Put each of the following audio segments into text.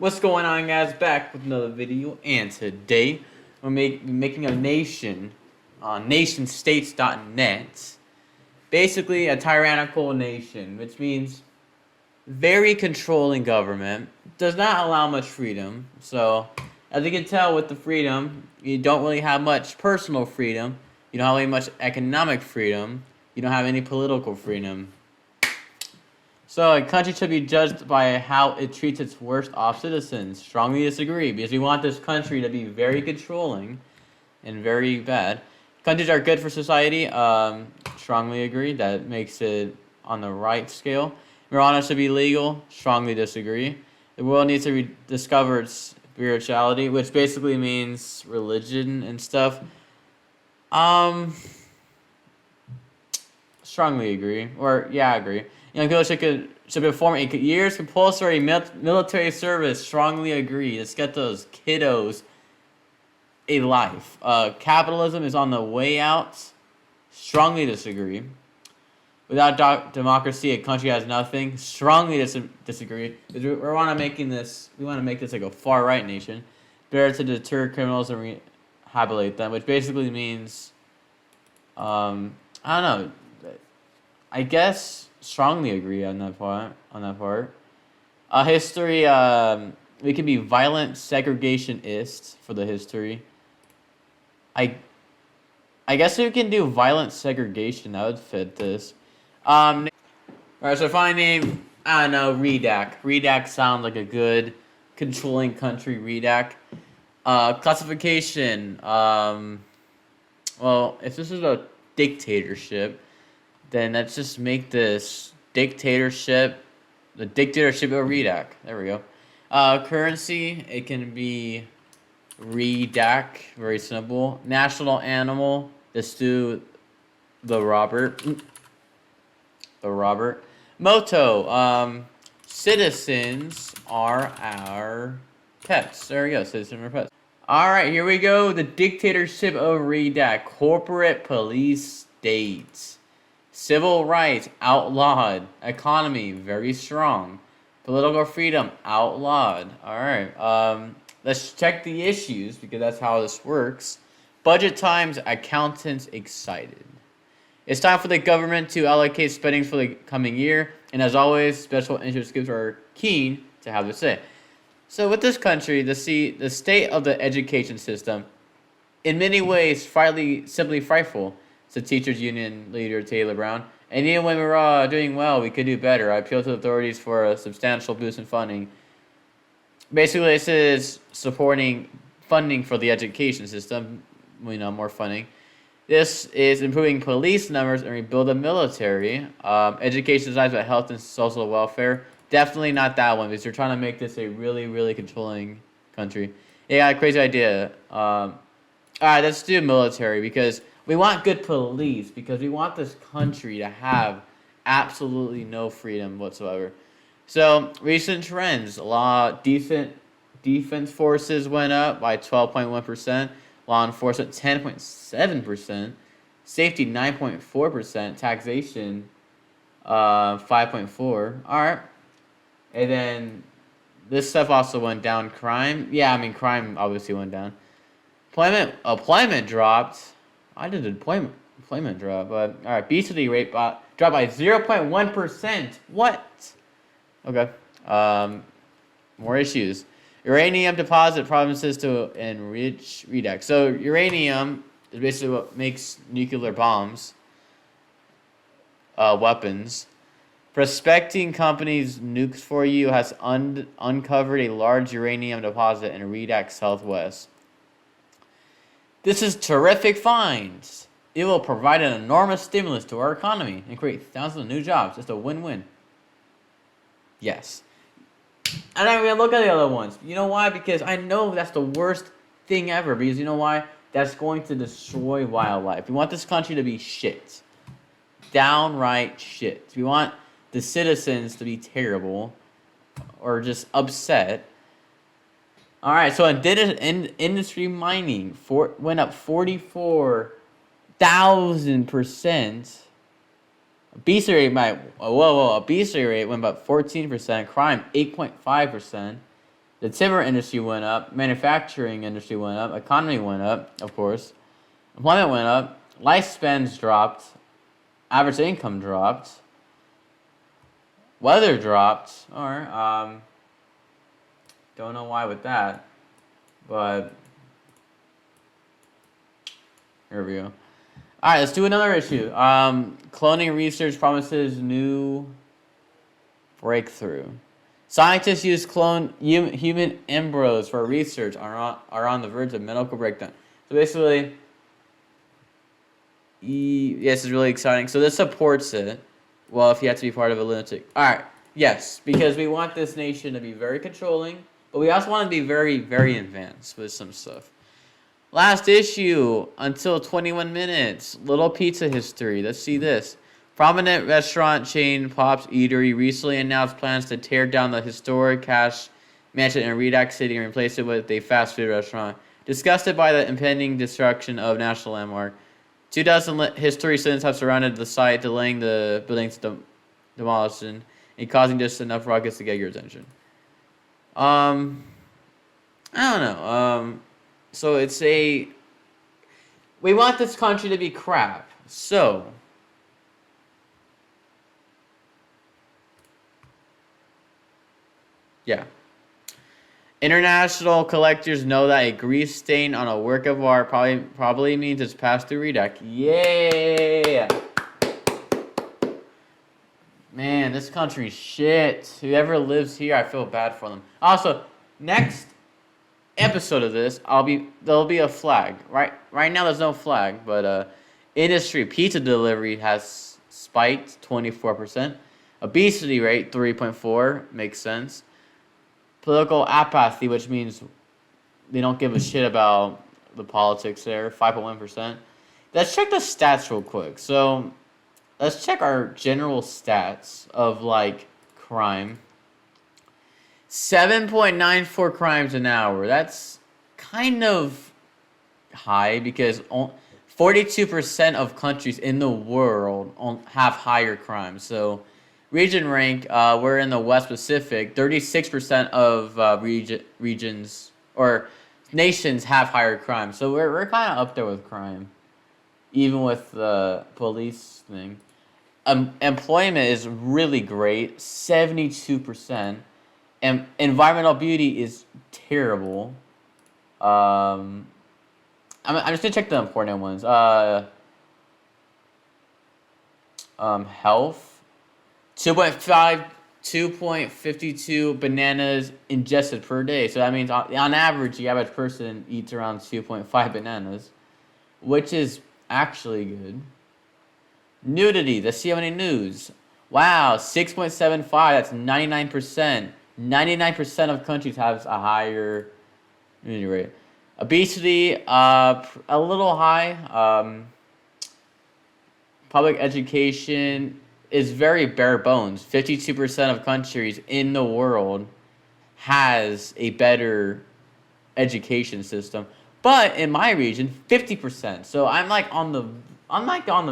What's going on, guys? Back with another video, and today we're making a nation on Nationstates.net. Basically, a tyrannical nation, which means very controlling government, does not allow much freedom. So, as you can tell with the freedom, you don't really have much personal freedom. You don't have any much economic freedom. You don't have any political freedom. So a country should be judged by how it treats its worst off citizens. Strongly disagree, because we want this country to be very controlling and very bad. Countries are good for society. Strongly agree. That makes it on the right scale. Marijuana should be legal. Strongly disagree. The world needs to rediscover its spirituality, which basically means religion and stuff. Strongly agree. Or, yeah, I agree. Young people should perform a year's compulsory military service. Strongly agree. Let's get those kiddos a life. Capitalism is on the way out. Strongly disagree. Without democracy, a country has nothing. Strongly disagree. We want to make this like a far right nation. Better to deter criminals and rehabilitate them, which basically means, I don't know. I guess strongly agree on that part. History. We can be violent segregationist for the history. I guess we can do violent segregation. That would fit this. Alright, so if I name, I don't know, Redak. Redak sounds like a good controlling country, Redak. Classification. Well, if this is a dictatorship, then let's just make this dictatorship, the dictatorship of Redak. There we go. Currency, it can be Redak, very simple. National animal, let's do the Robert. The Robert. Motto, citizens are our pets. There we go, citizens are pets. Alright, here we go. The dictatorship of Redak. Corporate police states. Civil rights, outlawed. Economy, very strong. Political freedom, outlawed. Alright, let's check the issues, because that's how this works. Budget times, accountants excited. It's time for the government to allocate spending for the coming year, and as always, special interest groups are keen to have their say. So with this country, the state of the education system, in many ways, simply frightful, said teachers union leader Taylor Brown. And even when we're doing well, we could do better. I appeal to the authorities for a substantial boost in funding. Basically, this is supporting funding for the education system, more funding. This is improving police numbers and rebuild the military. Education designs about health and social welfare. Definitely not that one, because you're trying to make this a really, really controlling country. Yeah, crazy idea. Alright, let's do military, because we want good police, because we want this country to have absolutely no freedom whatsoever. So, recent trends. Defense forces went up by 12.1%. Law enforcement, 10.7%. Safety, 9.4%. Taxation, 5.4%. Alright. And then, this stuff also went down. Crime. Yeah, crime obviously went down. Employment dropped. I did employment drop, but alright, obesity rate dropped by 0.1%. What? Okay. More issues. Uranium deposit provinces to enrich Redak. So uranium is basically what makes nuclear bombs, weapons. Prospecting companies nukes for you has uncovered a large uranium deposit in Redak Southwest. This is terrific finds. It will provide an enormous stimulus to our economy and create thousands of new jobs. It's a win-win. Yes. And I'm going to look at the other ones. You know why? Because I know that's the worst thing ever. Because you know why? That's going to destroy wildlife. We want this country to be shit. Downright shit. We want the citizens to be terrible or just upset. Alright, so industry mining went up 44,000%. Obesity rate obesity rate went up 14%. Crime 8.5%. The timber industry went up. Manufacturing industry went up. Economy went up, of course. Employment went up. Lifespans dropped. Average income dropped. Weather dropped. Or, don't know why with that. But, here we go. Alright, let's do another issue. Cloning research promises new breakthrough. Scientists use cloned human embryos for research are on the verge of medical breakdown. So basically, yes, it's really exciting. So this supports it. Well, if you have to be part of a lunatic. Alright, yes, because we want this nation to be very controlling, but we also want to be very, very advanced with some stuff. Last issue, until 21 minutes. Little pizza history. Let's see this. Prominent restaurant chain Pop's Eatery recently announced plans to tear down the historic cash mansion in Redak City and replace it with a fast food restaurant. Disgusted by the impending destruction of national landmark, 2,000 history students have surrounded the site, delaying the building's demolition and causing just enough rockets to get your attention. I don't know. So it's we want this country to be crap. So yeah. International collectors know that a grease stain on a work of art probably means it's passed through Redak. Yeah. Man, this country's shit. Whoever lives here, I feel bad for them. Also, next episode of this, there'll be a flag. Right now there's no flag, but industry pizza delivery has spiked 24%. Obesity rate 3.4 makes sense. Political apathy, which means they don't give a shit about the politics there, 5.1%. Let's check the stats real quick. So let's check our general stats of like crime. 7.94 crimes an hour. That's kind of high because 42% of countries in the world have higher crime. So region rank, we're in the West Pacific. 36% of regions or nations have higher crime. So we're kind of up there with crime, even with the police thing. Employment is really great, 72%. And environmental beauty is terrible. I'm just gonna check the important ones. Health, 2.52 bananas ingested per day. So that means on average, the average person eats around 2.5 bananas, which is actually good. Nudity, let's see how many nudes. Wow, 6.75. That's 99%. 99% of countries have a higher nudity rate. Obesity, a little high. Public education is very bare bones. 52% of countries in the world has a better education system, but in my region, 50%. So I'm like on the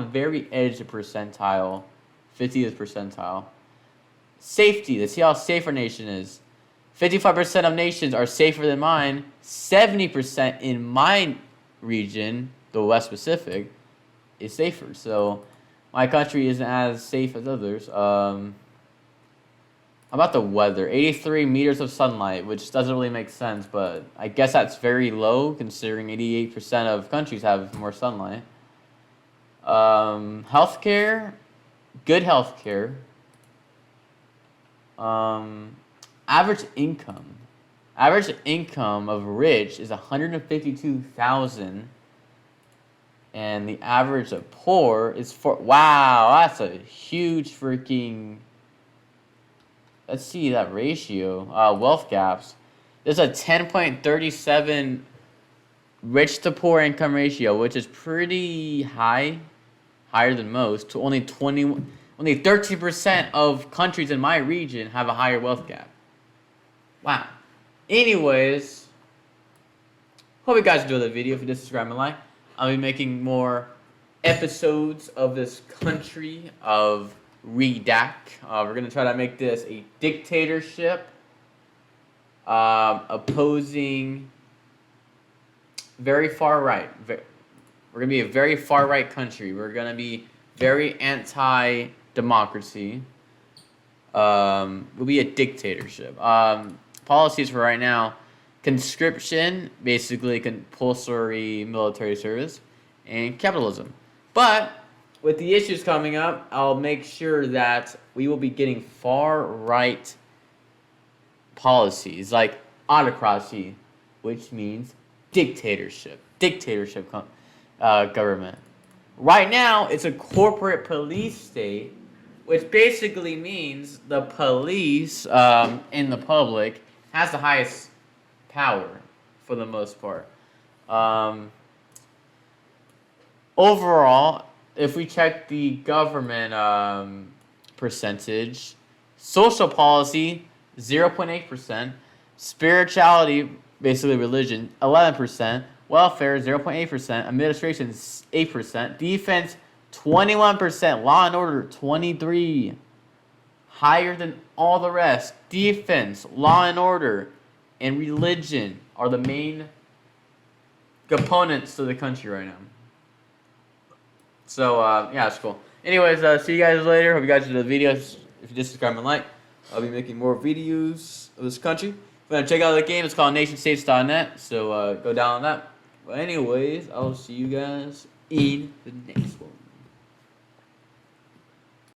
very edge of percentile, 50th percentile. Safety. Let's see how safe our nation is. 55% of nations are safer than mine. 70% in my region, the West Pacific, is safer. So my country isn't as safe as others. How about the weather? 83 meters of sunlight, which doesn't really make sense, but I guess that's very low considering 88% of countries have more sunlight. Healthcare, good healthcare. Average income. Average income of rich is 152,000, and the average of poor is wow, that's a huge freaking. Let's see that ratio. Wealth gaps. There's a 10.37 rich to poor income ratio, which is pretty high, higher than most. To only 13% of countries in my region have a higher wealth gap. Wow. Anyways, hope you guys enjoyed the video. If you did, subscribe and like. I'll be making more episodes of this country of Redak. We're going to try to make this a dictatorship. opposing very far right. We're gonna be a very far right country. We're gonna be very anti-democracy. We'll be a dictatorship. Policies for right now: conscription, basically compulsory military service, and capitalism. But with the issues coming up, I'll make sure that we will be getting far right policies like autocracy, which means dictatorship government. Right now, it's a corporate police state, which basically means the police in the public has the highest power for the most part. Overall, if we check the government percentage, social policy 0.8%, spirituality, basically religion 11%, welfare 0.8%, administration 8%, defense 21%, law and order 23%, higher than all the rest. Defense, law and order, and religion are the main components to the country right now. So, yeah, it's cool. Anyways, see you guys later. Hope you guys enjoyed the videos. If you did subscribe and like, I'll be making more videos of this country. If you want to check out the game, it's called Nationstates.net. So, go download that. But anyways, I'll see you guys in the next one.